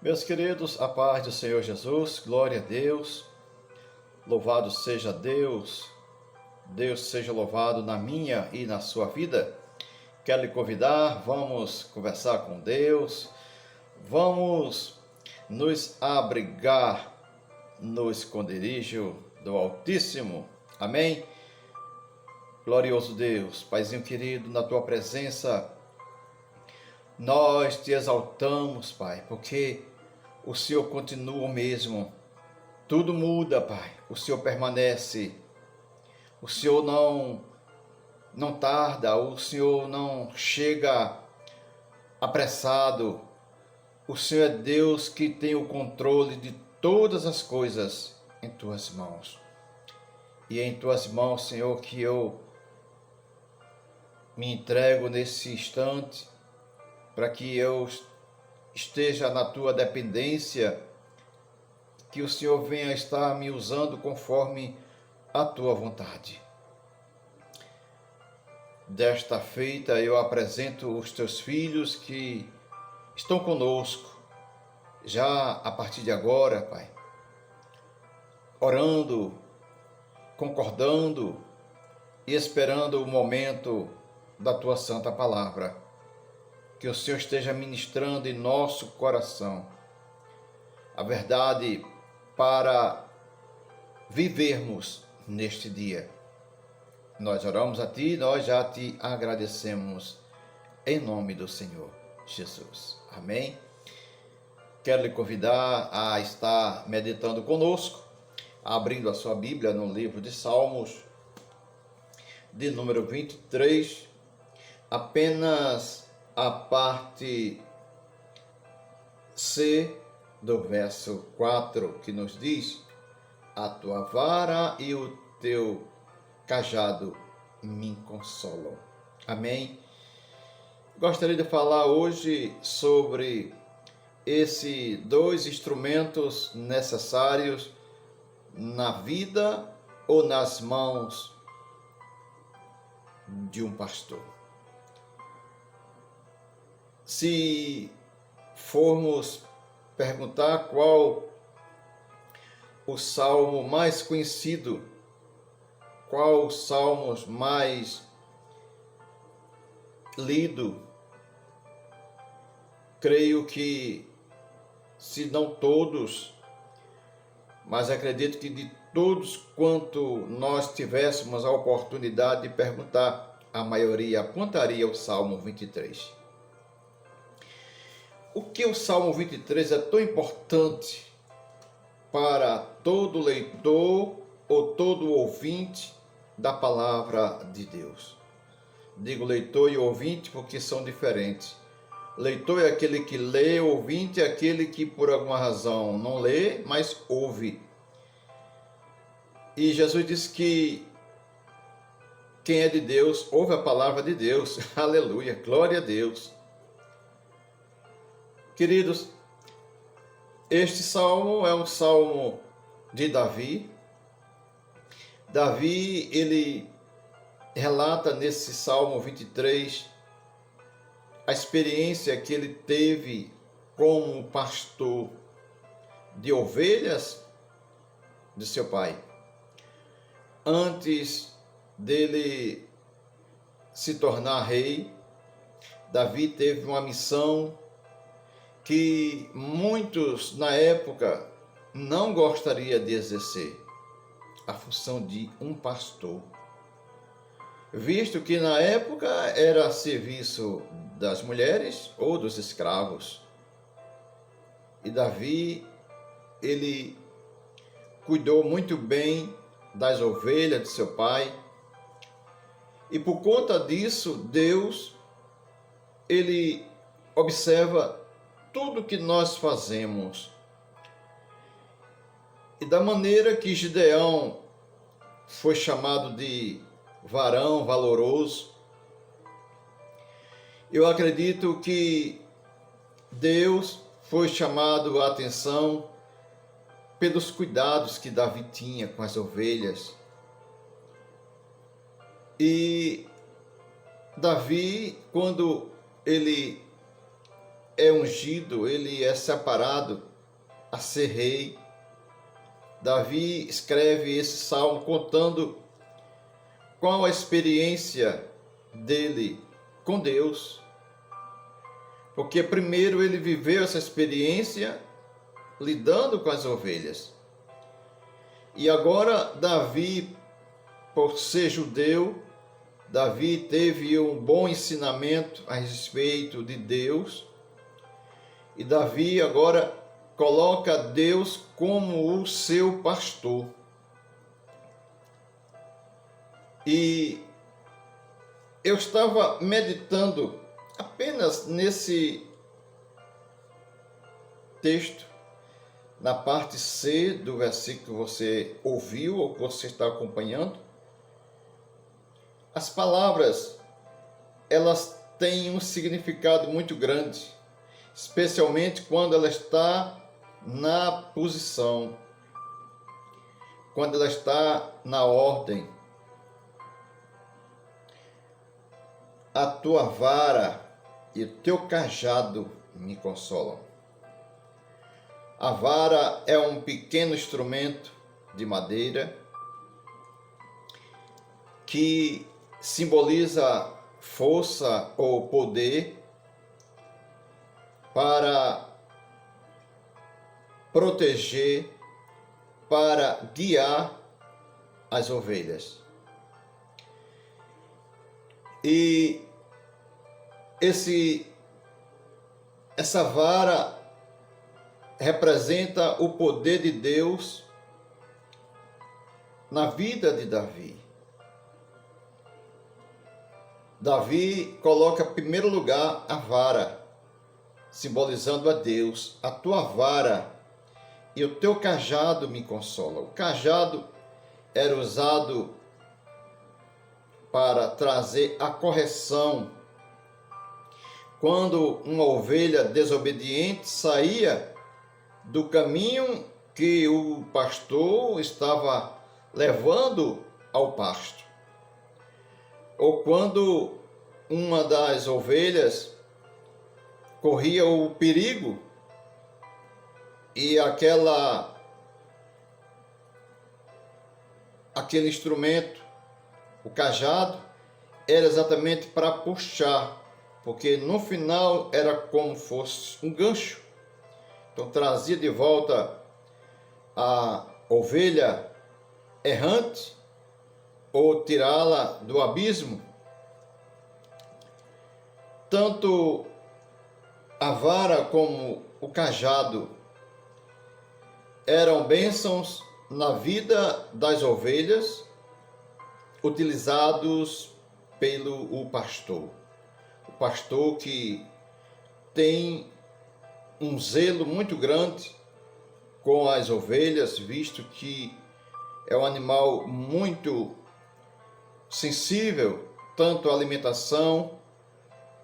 Meus queridos, a paz do Senhor Jesus, glória a Deus, louvado seja Deus, Deus seja louvado na minha e na sua vida. Quero lhe convidar, vamos conversar com Deus, vamos nos abrigar no esconderijo do Altíssimo, amém? Glorioso Deus, Paizinho querido, na tua presença, nós te exaltamos, Pai, porque o Senhor continua o mesmo. Tudo muda, Pai. O Senhor permanece. O Senhor não tarda. O Senhor não chega apressado. O Senhor é Deus que tem o controle de todas as coisas em tuas mãos. E é em tuas mãos, Senhor, que eu me entrego nesse instante para que eu esteja na tua dependência, que o Senhor venha estar me usando conforme a tua vontade. Desta feita eu apresento os teus filhos que estão conosco, já a partir de agora, Pai, orando, concordando e esperando o momento da tua santa palavra. Que o Senhor esteja ministrando em nosso coração a verdade para vivermos neste dia. Nós oramos a Ti, nós já te agradecemos em nome do Senhor Jesus. Amém? Quero lhe convidar a estar meditando conosco, abrindo a sua Bíblia no livro de Salmos, de número 23, apenas a parte C do verso 4, que nos diz: a tua vara e o teu cajado me consolam. Amém? Gostaria de falar hoje sobre esses dois instrumentos necessários na vida ou nas mãos de um pastor. Se formos perguntar qual o salmo mais conhecido, qual os salmos mais lido, creio que, se não todos, mas acredito que de todos quanto nós tivéssemos a oportunidade de perguntar, a maioria apontaria o Salmo 23. O que o Salmo 23 é tão importante para todo leitor ou todo ouvinte da palavra de Deus? Digo leitor e ouvinte porque são diferentes. Leitor é aquele que lê, ouvinte é aquele que por alguma razão não lê, mas ouve. E Jesus disse que quem é de Deus ouve a palavra de Deus. Aleluia, glória a Deus. Queridos, este salmo é um salmo de Davi. Davi, ele relata nesse Salmo 23 a experiência que ele teve como pastor de ovelhas de seu pai. Antes dele se tornar rei, Davi teve uma missão que muitos na época não gostariam de exercer, a função de um pastor, visto que na época era serviço das mulheres ou dos escravos. E Davi, ele cuidou muito bem das ovelhas de seu pai, e por conta disso, Deus, ele observa tudo que nós fazemos. E da maneira que Gideão foi chamado de varão valoroso, eu acredito que Deus foi chamado a atenção pelos cuidados que Davi tinha com as ovelhas. E Davi, quando ele é ungido, ele é separado a ser rei. Davi escreve esse salmo contando qual a experiência dele com Deus, porque primeiro ele viveu essa experiência lidando com as ovelhas. E agora Davi, por ser judeu, Davi teve um bom ensinamento a respeito de Deus. E Davi agora coloca Deus como o seu pastor. E eu estava meditando apenas nesse texto, na parte C do versículo que você ouviu ou que você está acompanhando. As palavras, elas têm um significado muito grande, especialmente quando ela está na posição, quando ela está na ordem. A tua vara e o teu cajado me consolam. A vara é um pequeno instrumento de madeira que simboliza força ou poder para proteger, para guiar as ovelhas. E essa vara representa o poder de Deus na vida de Davi. Davi coloca em primeiro lugar a vara, simbolizando a Deus. A tua vara e o teu cajado me consolam. O cajado era usado para trazer a correção. Quando uma ovelha desobediente saía do caminho que o pastor estava levando ao pasto, ou quando uma das ovelhas corria o perigo e aquele instrumento, o cajado, era exatamente para puxar, porque no final era como fosse um gancho. Então trazia de volta a ovelha errante ou tirá-la do abismo. Tanto a vara como o cajado eram bênçãos na vida das ovelhas, utilizados pelo pastor. O pastor que tem um zelo muito grande com as ovelhas, visto que é um animal muito sensível, tanto à alimentação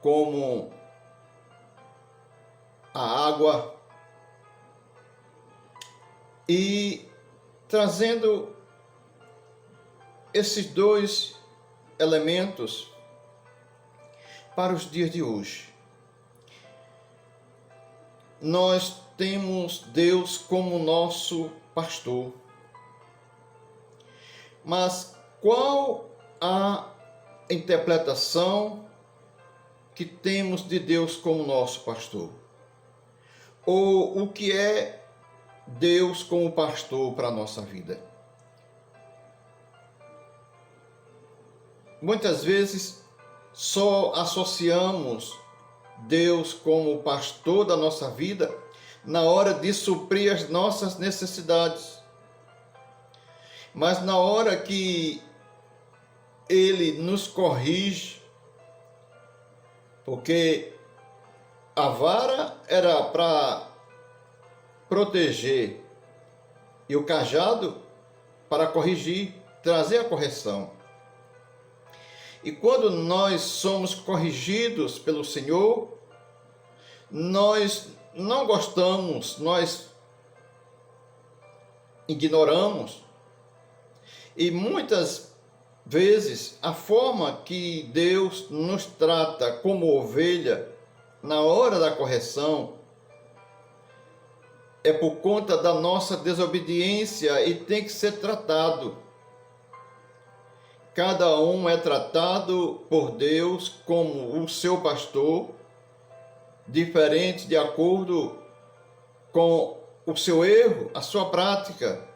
como à água. E trazendo esses dois elementos para os dias de hoje. Nós temos Deus como nosso pastor. Mas qual a interpretação que temos de Deus como nosso pastor? Ou o que é Deus como pastor para a nossa vida? Muitas vezes só associamos Deus como pastor da nossa vida na hora de suprir as nossas necessidades. Mas na hora que Ele nos corrige, porque a vara era para proteger e o cajado para corrigir, trazer a correção. E quando nós somos corrigidos pelo Senhor, nós não gostamos, nós ignoramos. E muitas vezes a forma que Deus nos trata como ovelha na hora da correção, é por conta da nossa desobediência e tem que ser tratado. Cada um é tratado por Deus como o seu pastor, diferente de acordo com o seu erro, a sua prática.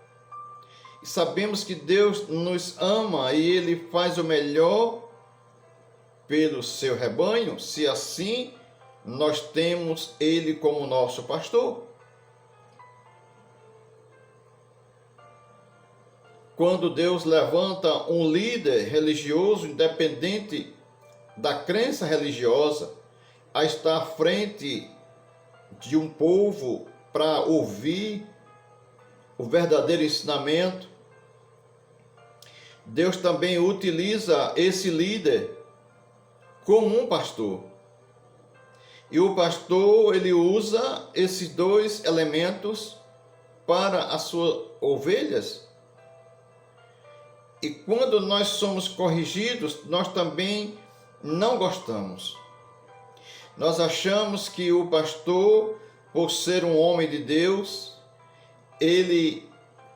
E sabemos que Deus nos ama e Ele faz o melhor pelo seu rebanho, se assim nós temos Ele como nosso pastor. Quando Deus levanta um líder religioso, independente da crença religiosa, a estar à frente de um povo para ouvir o verdadeiro ensinamento, Deus também utiliza esse líder como um pastor. E o pastor, ele usa esses dois elementos para as suas ovelhas. E quando nós somos corrigidos, nós também não gostamos. Nós achamos que o pastor, por ser um homem de Deus, ele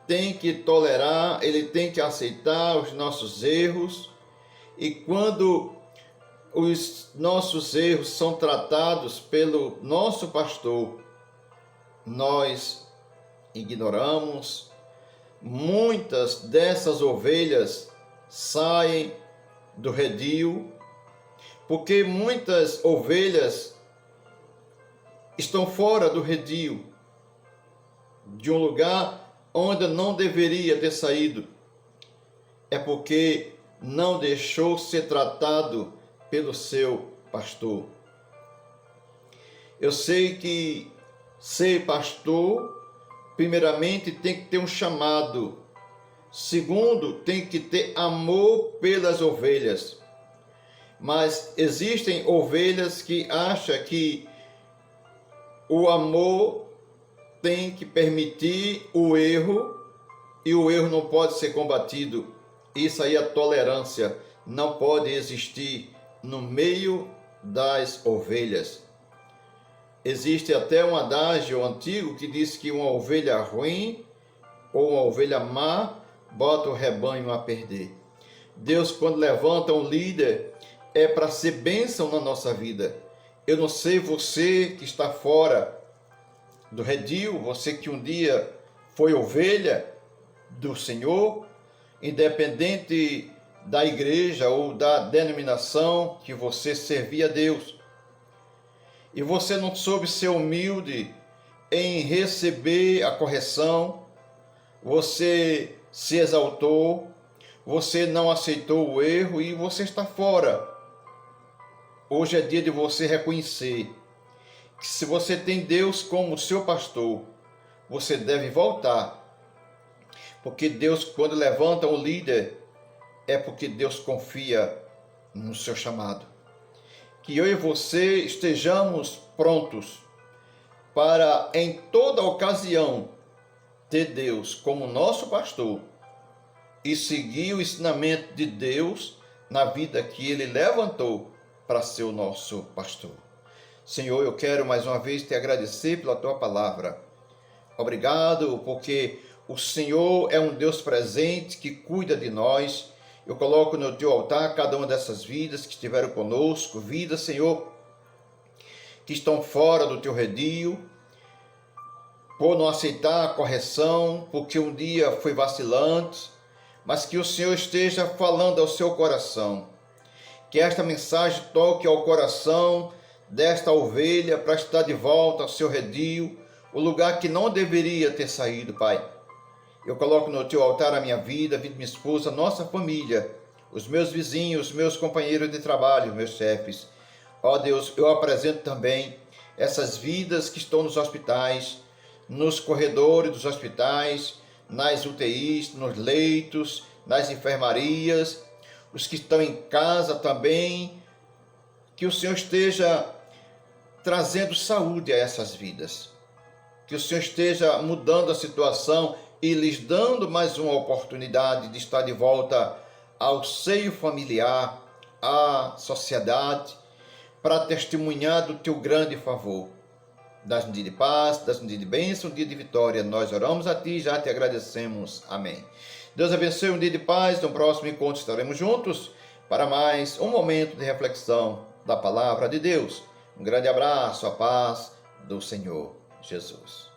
tem que tolerar, ele tem que aceitar os nossos erros. E quando os nossos erros são tratados pelo nosso pastor, nós ignoramos. Muitas dessas ovelhas saem do redil, porque muitas ovelhas estão fora do redil, de um lugar onde não deveria ter saído. É porque não deixou ser tratado pelo seu pastor. Eu sei que ser pastor, primeiramente, tem que ter um chamado. Segundo, tem que ter amor pelas ovelhas. Mas existem ovelhas que acham que o amor tem que permitir o erro e o erro não pode ser combatido. Isso aí, a tolerância não pode existir no meio das ovelhas. Existe até um adágio antigo que diz que uma ovelha ruim ou uma ovelha má bota o rebanho a perder. Deus, quando levanta um líder, é para ser bênção na nossa vida. Eu não sei você que está fora do redil, você que um dia foi ovelha do Senhor, independente da igreja ou da denominação que você servia a Deus, e você não soube ser humilde em receber a correção, você se exaltou, você não aceitou o erro e você está fora. Hoje é dia de você reconhecer que se você tem Deus como seu pastor, você deve voltar. Porque Deus, quando levanta um líder, é porque Deus confia no seu chamado. Que eu e você estejamos prontos para, em toda ocasião, ter Deus como nosso pastor e seguir o ensinamento de Deus na vida que Ele levantou para ser o nosso pastor. Senhor, eu quero mais uma vez te agradecer pela tua palavra. Obrigado, porque o Senhor é um Deus presente que cuida de nós. Eu coloco no teu altar cada uma dessas vidas que estiveram conosco, vidas, Senhor, que estão fora do teu redil, por não aceitar a correção, porque um dia foi vacilante, mas que o Senhor esteja falando ao seu coração. Que esta mensagem toque ao coração desta ovelha para estar de volta ao seu redil, o lugar que não deveria ter saído, Pai. Eu coloco no teu altar a minha vida, a vida de minha esposa, nossa família, os meus vizinhos, os meus companheiros de trabalho, meus chefes. Ó Deus, eu apresento também essas vidas que estão nos hospitais, nos corredores dos hospitais, nas UTIs, nos leitos, nas enfermarias, os que estão em casa também. Que o Senhor esteja trazendo saúde a essas vidas. Que o Senhor esteja mudando a situação e lhes dando mais uma oportunidade de estar de volta ao seio familiar, à sociedade, para testemunhar do teu grande favor. Dás um dia de paz, dás um dia de bênção, um dia de vitória. Nós oramos a ti e já te agradecemos. Amém. Deus abençoe, um dia de paz. No próximo encontro estaremos juntos para mais um momento de reflexão da palavra de Deus. Um grande abraço, a paz do Senhor Jesus.